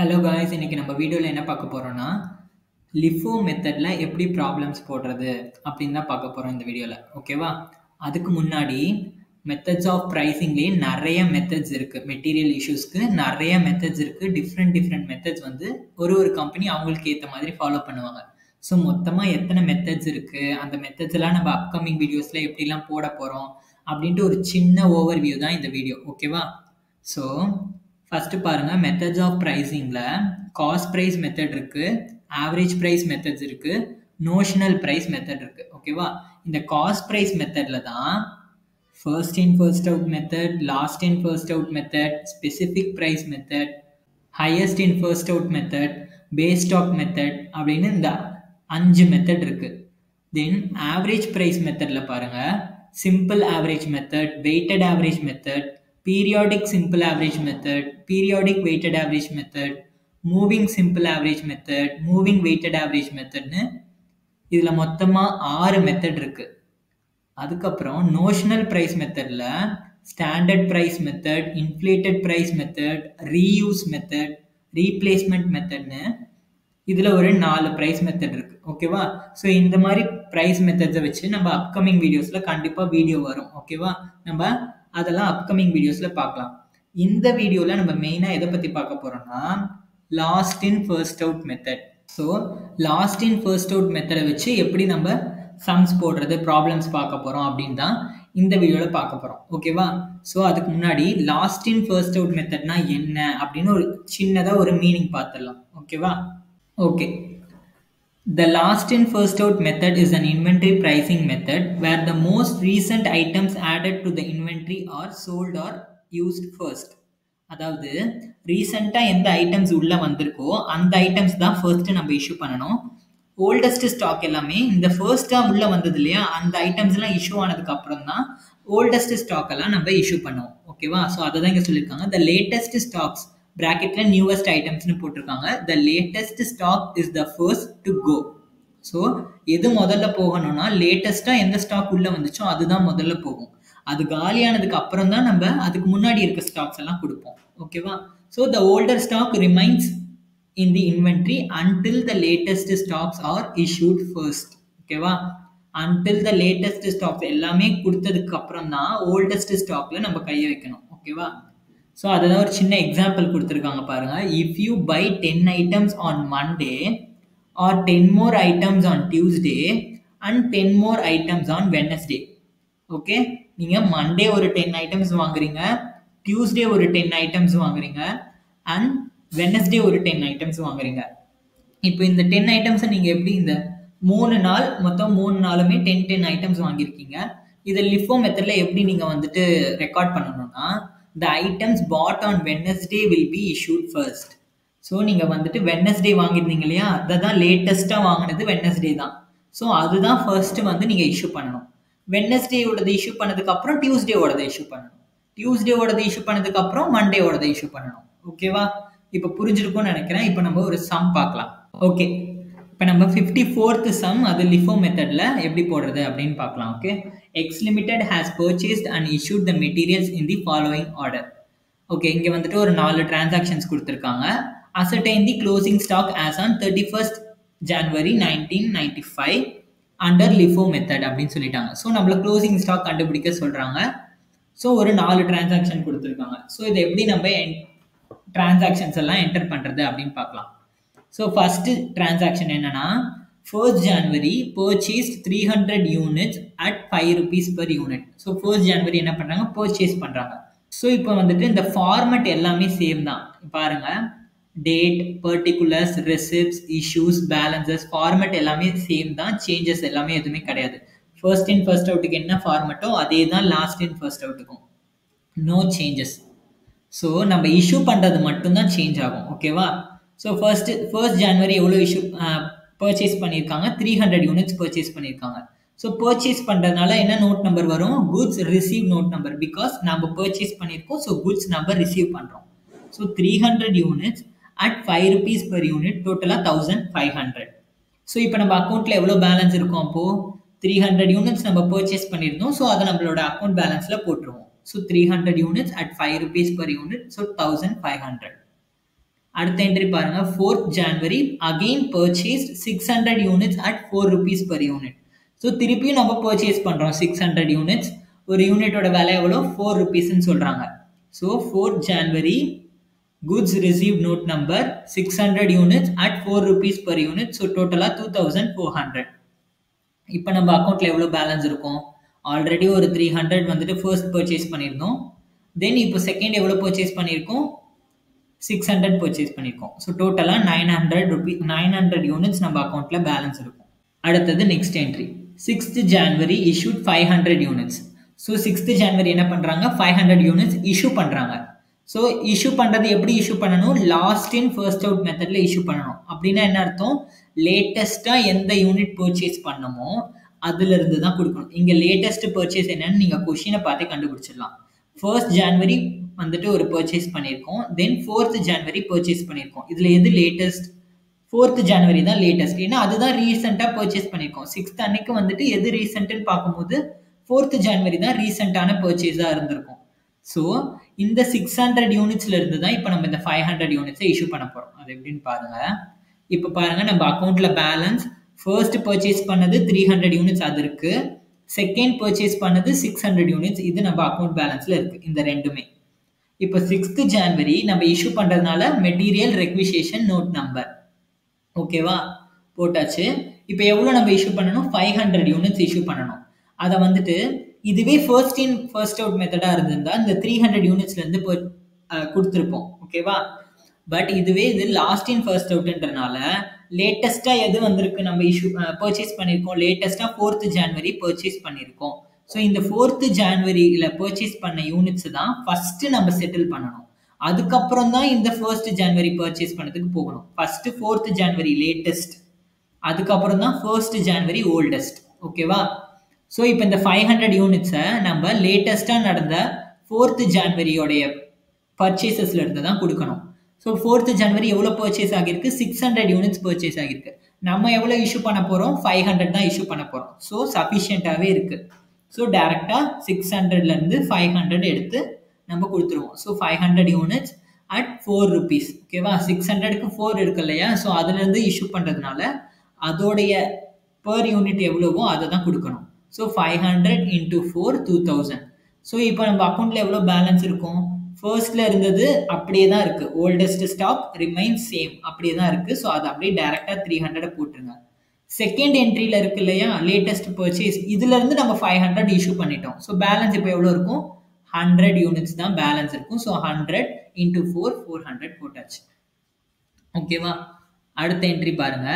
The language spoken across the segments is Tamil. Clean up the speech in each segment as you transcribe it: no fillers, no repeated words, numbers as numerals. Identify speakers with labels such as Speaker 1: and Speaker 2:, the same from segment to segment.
Speaker 1: ஹலோ காய்ஸ், இன்னைக்கு நம்ம வீடியோவில் என்ன பார்க்க போகிறோம்னா லிஃபோ மெத்தடில் எப்படி ப்ராப்ளம்ஸ் போடுறது அப்படின்னு தான் பார்க்க போகிறோம் இந்த வீடியோவில். ஓகேவா? அதுக்கு முன்னாடி மெத்தட்ஸ் ஆஃப் ப்ரைஸிங்லேயே நிறைய மெத்தட்ஸ் இருக்குது. மெட்டீரியல் இஷ்யூஸ்க்கு நிறைய மெத்தட்ஸ் இருக்குது. டிஃப்ரெண்ட் மெத்தட்ஸ் வந்து ஒரு கம்பெனி அவங்களுக்கு ஏற்ற மாதிரி ஃபாலோ பண்ணுவாங்க. ஸோ மொத்தமாக எத்தனை மெத்தட்ஸ் இருக்குது, அந்த மெத்தட்ஸ் எல்லாம் நம்ம அப்கமிங் வீடியோஸில் எப்படிலாம் போட போகிறோம் அப்படின்ட்டு ஒரு சின்ன ஓவர்வியூ தான் இந்த வீடியோ. ஓகேவா? ஸோ ஃபஸ்ட்டு பாருங்கள், மெத்தட்ஸ் ஆஃப் ப்ரைஸிங்கில் காஸ்ட் ப்ரைஸ் மெத்தட் இருக்குது, ஆவரேஜ் ப்ரைஸ் மெத்தட்ஸ் இருக்குது, நோஷனல் ப்ரைஸ் மெத்தட் இருக்குது. ஓகேவா? இந்த காஸ்ட் ப்ரைஸ் மெத்தடில் தான் first in first out method, last in first out method, specific price method, highest in first out method, base stock method அப்படின்னு இந்த 5 மெத்தட் இருக்குது. தென் ஆவரேஜ் ப்ரைஸ் மெத்தடில் பாருங்கள், simple average method, weighted average method, periodic simple average method, periodic weighted average method, moving simple average method, moving weighted average methodனு இதில் மொத்தமாக 6 மெத்தட் இருக்குது. அதுக்கப்புறம் நோஷனல் ப்ரைஸ் மெத்தடில் standard price method, inflated price method, reuse method, replacement மெத்தட்னு இதில் ஒரு 4 ப்ரைஸ் மெத்தட் இருக்குது. ஓகேவா? ஸோ இந்த மாதிரி ப்ரைஸ் மெத்தட்ஸை வச்சு நம்ம அப்கமிங் வீடியோஸில் கண்டிப்பாக வீடியோ வரும். ஓகேவா? நம்ம அதெல்லாம் அப்கமிங் வீடியோஸில் பார்க்கலாம். இந்த வீடியோவில் நம்ம மெயினாக எதை பற்றி பார்க்க போகிறோம்னா last in first out method. So last in first out மெத்தடை வச்சு எப்படி நம்ம சம்ஸ் போடுறது, ப்ராப்ளம்ஸ் பார்க்க போகிறோம் அப்படின்னு தான் இந்த வீடியோவில் பார்க்க போகிறோம். ஓகேவா? ஸோ அதுக்கு முன்னாடி லாஸ்ட் இன் ஃபர்ஸ்ட் அவுட் மெத்தட்னா என்ன அப்படின்னு ஒரு சின்னதாக ஒரு மீனிங் பார்த்துடலாம். ஓகேவா? Okay. The last in first out method is an inventory pricing method where the most recent items added to the inventory are sold or used first. அதாவது ரீசெண்டாக எந்த ஐட்டம்ஸ் உள்ளே வந்திருக்கோ அந்த ஐட்டம்ஸ் தான் ஃபர்ஸ்ட்டு நம்ம இஷ்யூ பண்ணணும். ஓல்டஸ்ட் ஸ்டாக் எல்லாமே இந்த ஃபர்ஸ்ட்டாக உள்ளே வந்தது இல்லையா, அந்த ஐட்டம்ஸ்லாம் இஷ்யூ ஆனதுக்கு அப்புறம் தான் ஓல்டஸ்ட் ஸ்டாக் எல்லாம் நம்ம இஷ்யூ பண்ணுவோம். ஓகேவா? ஸோ அதை தான் இங்கே சொல்லியிருக்காங்க. த லேட்டஸ்ட் ஸ்டாக்ஸ் ப்ராக்கெட்ல நியூவஸ்ட் ஐட்டம்ஸ்னு போட்டிருக்காங்க. The latest stock is the first to go. So எது முதல்ல போகணும்னா லேட்டஸ்ட்டாக எந்த ஸ்டாக் உள்ளே வந்துச்சோ அதுதான் முதல்ல போகும். அது காலியானதுக்கு அப்புறம் தான் நம்ம அதுக்கு முன்னாடி இருக்க ஸ்டாக்ஸ் எல்லாம் கொடுப்போம். ஓகேவா? So the older stock remains in the inventory until the latest stocks are issued first. ஓகேவா? அன்டில் த லேட்டஸ்ட் ஸ்டாக்ஸ் எல்லாமே கொடுத்ததுக்கு அப்புறம் தான் ஓல்டஸ்ட் ஸ்டாக்ல நம்ம கையை வைக்கணும். ஓகேவா? ஸோ அதுதான் ஒரு சின்ன எக்ஸாம்பிள் கொடுத்துருக்காங்க பாருங்கள். If you buy 10 items on Monday or 10 more items on Tuesday and 10 more items on Wednesday. Okay, நீங்கள் மண்டே ஒரு 10 ஐட்டம்ஸ் வாங்குறீங்க, டியூஸ்டே ஒரு 10 ஐட்டம்ஸ் வாங்குறீங்க அண்ட் வெனஸ்டே ஒரு 10 ஐட்டம்ஸ் வாங்குறீங்க. இப்போ இந்த 10 ஐட்டம்ஸை நீங்கள் எப்படி இந்த 3 நாள் மொத்தம் 3 நாளுமே 10 ஐட்டம்ஸ் வாங்கியிருக்கீங்க. இதை லிஃபோ மெத்தடில் எப்படி நீங்கள் வந்துட்டு ரெக்கார்ட் பண்ணணும்னா the items bought on Wednesday will be issued first. So நீங்கள் வந்துட்டு வெட்னஸ்டே வாங்கியிருந்தீங்க இல்லையா, அதை தான் லேட்டஸ்ட்டாக வாங்கினது வெட்னஸ்டே தான். ஸோ அதுதான் ஃபர்ஸ்ட்டு வந்து நீங்கள் இஷ்யூ பண்ணணும். வெட்னஸ்டேயோடது இஷ்யூ பண்ணதுக்கப்புறம் டியூஸ்டேவோடதை இஷ்யூ பண்ணணும். டியூஸ்டேவோடதை இஷ்யூ பண்ணதுக்கப்புறம் மண்டேவோடதை இஷ்யூ பண்ணணும். ஓகேவா? இப்போ புரிஞ்சிருக்கும்னு நினைக்கிறேன். இப்போ நம்ம ஒரு சம் பார்க்கலாம். ஓகே, இப்போ நம்ம 54th சம், அது லிஃபோ மெத்தடில் எப்படி போடுறது அப்படின்னு பார்க்கலாம். Okay, X limited has purchased and issued the materials in the following order. Okay, இங்கே வந்துட்டு ஒரு 4 டிரான்சாக்ஷன்ஸ் கொடுத்துருக்காங்க. ascertain the closing stock as on 31st January 1995 under LIFO method அப்படின்னு சொல்லிட்டாங்க. ஸோ நம்மள க்ளோசிங் ஸ்டாக் கண்டுபிடிக்க சொல்கிறாங்க. ஸோ ஒரு 4 டிரான்சாக்ஷன் கொடுத்துருக்காங்க. ஸோ இதை எப்படி நம்ம டிரான்சாக்ஷன்ஸ் எல்லாம் என்டர் பண்ணுறது அப்படின்னு பார்க்கலாம். ஸோ ஃபஸ்ட்டு டிரான்சாக்ஷன் என்னன்னா, 1st January purchased 300 units at 5 rupees per unit. So 1st January என்ன பண்ணுறாங்க, பர்ச்சேஸ் பண்ணுறாங்க. ஸோ இப்போ வந்துட்டு இந்த ஃபார்மட் எல்லாமே சேம் தான். பாருங்கள், date, particulars, receipts, issues, balances, format எல்லாமே சேம் தான். சேஞ்சஸ் எல்லாமே எதுவுமே கிடையாது. ஃபர்ஸ்ட் இன் ஃபர்ஸ்ட் அவுட்டுக்கு என்ன ஃபார்மட்டோ அதே தான் லாஸ்ட் இன் ஃபர்ஸ்ட் அவுட்டுக்கும். No changes. ஸோ நம்ம இஷ்யூ பண்ணுறது மட்டும்தான் சேஞ்ச் ஆகும். ஓகேவா? ஸோ ஃபர்ஸ்ட் ஜனவரி எவ்வளோ இஷ்யூ பர்ச்சேஸ் பண்ணியிருக்காங்க, 300 யூனிட்ஸ் பர்ச்சேஸ் பண்ணியிருக்காங்க. ஸோ பர்ச்சேஸ் பண்ணுறதுனால என்ன நோட் நம்பர் வரும், goods receive note number. Because நம்ம பர்ச்சேஸ் பண்ணியிருக்கோம், ஸோ குட்ஸ் நம்பர் ரிசீவ் பண்ணுறோம். So 300 units at 5 rupees per unit, டோட்டலாக 1500. ஸோ இப்போ நம்ம அக்கௌண்ட்டில் எவ்வளோ பேலன்ஸ் இருக்கும், அப்போது 300 யூனிட்ஸ் நம்ம பர்ச்சேஸ் பண்ணியிருந்தோம். ஸோ அதை நம்மளோட அக்கௌண்ட் பேலன்ஸில் போட்டுருவோம். So 300 units at 5 rupees per unit, so 1500. அடுத்த என்ட்ரி பாருங்க 4th January again purchased 600 units at 4 rupees per unit. So திருப்பியும் நம்ம பர்ச்சேஸ் பண்ணுறோம் 600 யூனிட்ஸ். ஒரு யூனிட்டோட விலை எவ்வளோ 4 rupeesன்னு சொல்கிறாங்க. So 4th January goods received note number 600 units at 4 rupees per unit. So டோட்டலாக 2400. இப்போ நம்ம அக்கௌண்ட்டில் எவ்வளோ பேலன்ஸ் இருக்கும்? ஆல்ரெடி ஒரு 300 வந்துட்டு ஃபர்ஸ்ட் பர்ச்சேஸ் பண்ணியிருந்தோம். தென் இப்போ செகண்ட் எவ்வளோ பர்ச்சேஸ் பண்ணியிருக்கோம்? 600 பர்ச்சேஸ் பண்ணியிருக்கோம். ஸோ டோட்டலாக 900 யூனிட்ஸ் நம்ம அக்கௌண்ட்டில் பேலன்ஸ் இருக்கும். அடுத்தது next entry 6th January issued 500 units. So 6th January என்ன பண்ணுறாங்க? 500 யூனிட்ஸ் இஷ்யூ பண்ணுறாங்க. ஸோ இஷ்யூ பண்ணுறது எப்படி இஷ்யூ பண்ணணும்? லாஸ்ட் இன் ஃபர்ஸ்ட் அவுட் மெத்தடில் இஷ்யூ பண்ணணும். அப்படின்னா என்ன அர்த்தம்? லேட்டஸ்ட்டாக எந்த யூனிட் பர்ச்சேஸ் பண்ணமோ அதுலேருந்து தான் கொடுக்கணும். இங்கே லேட்டஸ்ட் பர்ச்சேஸ் என்னன்னு நீங்கள் கொஷினை பார்த்தே கண்டுபிடிச்சிடலாம். 1st January வந்துட்டு ஒரு பர்ச்சேஸ் பண்ணியிருக்கோம். தென் 4th January பர்ச்சேஸ் பண்ணியிருக்கோம். இதில் எது லேட்டஸ்ட்? 4th January தான் லேட்டஸ்ட். ஏன்னா அதுதான் ரீசெண்டாக பர்ச்சேஸ் பண்ணியிருக்கோம். 6th அன்னைக்கு வந்துட்டு எது ரீசெண்ட்டுன்னு பார்க்கும்போது 4th January தான் ரீசெண்டான பர்ச்சேஸாக இருந்திருக்கும். ஸோ இந்த 600 யூனிட்ஸ்ல இருந்து தான் இப்போ நம்ம இந்த 500 யூனிட்ஸை இஷ்யூ பண்ண போகிறோம். அது எப்படின்னு பாருங்க. இப்போ பாருங்க நம்ம அக்கௌண்ட்ல பேலன்ஸ் ஃபர்ஸ்ட் பர்ச்சேஸ் பண்ணது 300 யூனிட்ஸ் அது இருக்கு. செகண்ட் பர்ச்சேஸ் பண்ணது 600 யூனிட்ஸ் இது நம்ம அக்கௌண்ட் பேலன்ஸ்ல இருக்கு. இந்த ரெண்டுமே இப்போ 6th January நம்ம இஷ்யூ பண்றதுனால மெட்டீரியல் ரெக்விசிஷன் நோட் நம்பர் ஓகேவா போட்டாச்சு. இப்போ எவ்வளோ நம்ம இஷ்யூ பண்ணணும்? 500 யூனிட்ஸ் இஷ்யூ பண்ணணும். அதை வந்துட்டு இதுவே ஃபர்ஸ்ட் இன் ஃபர்ஸ்ட் அவுட் மெத்தடாக இருந்திருந்தா இந்த 300 யூனிட்ஸ்லேருந்து கொடுத்துருப்போம் ஓகேவா. பட் இதுவே இது லாஸ்ட் இன் ஃபர்ஸ்ட் அவுட்ன்றனால லேட்டஸ்ட்டாக எது வந்திருக்கு நம்ம இஷ்யூ பர்ச்சேஸ் பண்ணியிருக்கோம்? லேட்டஸ்ட்டாக 4th January பர்ச்சேஸ் பண்ணியிருக்கோம். ஸோ இந்த 4th Januaryல பர்ச்சேஸ் பண்ண யூனிட்ஸ் தான் ஃபஸ்ட்டு நம்ம செட்டில் பண்ணணும். அதுக்கப்புறம் தான் இந்த 1st January பர்ச்சேஸ் பண்ணதுக்கு போகணும். ஃபஸ்ட்டு 4th January லேட்டஸ்ட், அதுக்கப்புறம் தான் 1st January ஓல்டஸ்ட் ஓகேவா. ஸோ இப்போ இந்த 500 யூனிட்ஸை நம்ம லேட்டஸ்ட்டாக நடந்த 4th Januaryயோடைய பர்ச்சேசஸ்ல இருந்து தான் கொடுக்கணும். ஸோ 4th January எவ்வளோ பர்ச்சேஸ் ஆகிருக்கு? 600 யூனிட்ஸ் பர்ச்சேஸ் ஆகிருக்கு. நம்ம எவ்வளோ இஷ்யூ பண்ண போகிறோம்? 500 தான் இஷ்யூ பண்ண போகிறோம். ஸோ சஃபிஷியண்ட்டாகவே இருக்குது. ஸோ டேரெக்டாக 600லேருந்து 500 எடுத்து நம்ம கொடுத்துருவோம். ஸோ 500 யூனிட்ஸ் அட் 4 rupees ஓகேவா. 600க்கு 4 இருக்கு இல்லையா. ஸோ அதுலேருந்து இஷ்யூ பண்ணுறதுனால அதோடைய பர் யூனிட் எவ்வளவோ அதை தான் கொடுக்கணும். So 500 into 4 2000. ஸோ இப்போ நம்ம அக்கௌண்ட்டில் எவ்வளோ பேலன்ஸ் இருக்கும்? ஃபர்ஸ்ட்ல இருந்தது அப்படியே தான் இருக்கு. ஓல்டஸ்ட் ஸ்டாக் ரிமைன்ஸ் சேம் அப்படியே தான் இருக்கு. ஸோ அது அப்படியே டைரக்டா 300 போட்டுருங்க. செகண்ட் என்ட்ரியில இருக்கு இல்லையா லேட்டஸ்ட் பர்ச்சேஸ், இதுல இருந்து நம்ம 500 இஷ்யூ பண்ணிட்டோம். ஸோ பேலன்ஸ் இப்போ எவ்வளோ இருக்கும்? 100 யூனிட்ஸ் தான் பேலன்ஸ் இருக்கும். ஸோ 100 into 4 400 போட்டாச்சு ஓகேவா. அடுத்த என்ட்ரி பாருங்க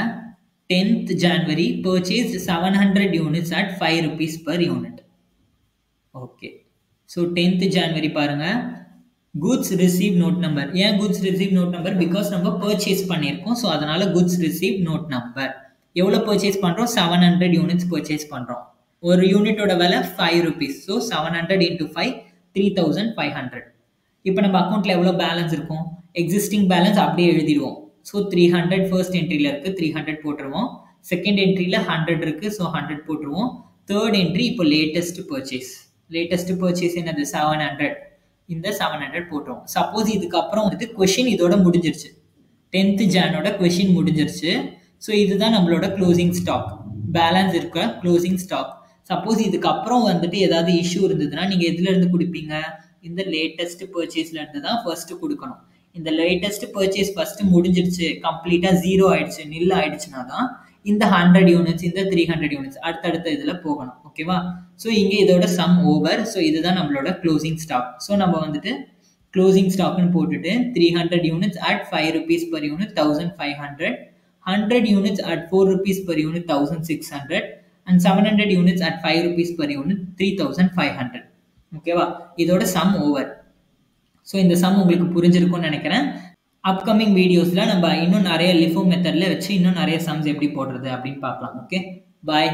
Speaker 1: 10th January purchased 700 units at 5 rupees per unit. Okay. So 10th January பாருங்க goods received note number. ஏன் goods received note number? Because நம்ம பர்ச்சேஸ் பண்ணியிருக்கோம். ஸோ அதனால goods received note number. எவ்வளோ பர்ச்சேஸ் பண்ணுறோம்? 700 யூனிட்ஸ் பர்ச்சேஸ் பண்ணுறோம். ஒரு யூனிட்டோட விலை 5 rupees. So 700 into 5 3500. இப்போ நம்ம அக்கௌண்ட்டில் எவ்வளோ பேலன்ஸ் இருக்கும்? எக்ஸிஸ்டிங் பேலன்ஸ் அப்படியே எழுதிடுவோம். ஸோ 300 ஃபர்ஸ்ட் என்ட்ரியில் இருக்குது, 300 போட்டுருவோம். செகண்ட் என்ட்ரியில் 100 இருக்குது, ஸோ 100 போட்டுருவோம். தேர்ட் என்ட்ரி இப்போ லேட்டஸ்ட் பர்ச்சேஸ் என்னது? 700. இந்த 700 போட்டுருவோம். சப்போஸ் இதுக்கப்புறம் வந்துட்டு கொஷின் இதோட முடிஞ்சிருச்சு. 10th Janோட கொஷின் முடிஞ்சிருச்சு. ஸோ இதுதான் நம்மளோட க்ளோசிங் ஸ்டாக், பேலன்ஸ் இருக்க க்ளோசிங் ஸ்டாக். சப்போஸ் இதுக்கப்புறம் வந்துட்டு ஏதாவது இஷ்யூ இருந்ததுன்னா நீங்கள் எதுலேருந்து கொடுப்பீங்க? இந்த லேட்டஸ்ட் பர்ச்சேஸ்ல இருந்து தான் ஃபர்ஸ்ட் கொடுக்கணும். இந்த லேட்டஸ்ட் பர்ச்சேஸ் ஃபர்ஸ்ட் முடிஞ்சிருச்சு, கம்ப்ளீட்டாக 0 ஆயிடுச்சு, நில் ஆயிடுச்சுன்னா தான் இந்த 100 யூனிட்ஸ் இந்த 300 யூனிட்ஸ் அடுத்தடுத்த இதில் போகணும் ஓகேவா. ஸோ இங்கே இதோட சம் ஓவர். ஸோ இதுதான் நம்மளோட க்ளோசிங் ஸ்டாக். ஸோ நம்ம வந்துட்டு க்ளோசிங் ஸ்டாக்னு போட்டுட்டு 300 units at 5 rupees per unit 1500, 100 units at 4 rupees per unit 1600 and 700 units at 5 rupees per unit 3500 ஓகேவா. இதோட சம் ஓவர். ஸோ இந்த சம் உங்களுக்கு புரிஞ்சிருக்கும்னு நினைக்கிறேன். அப்கமிங் வீடியோஸில் நம்ம இன்னும் நிறைய லிஃபோ மெத்தடில் வச்சு இன்னும் நிறைய சம்ஸ் எப்படி போடுறது அப்படின்னு பார்க்கலாம். ஓகே, பாய்.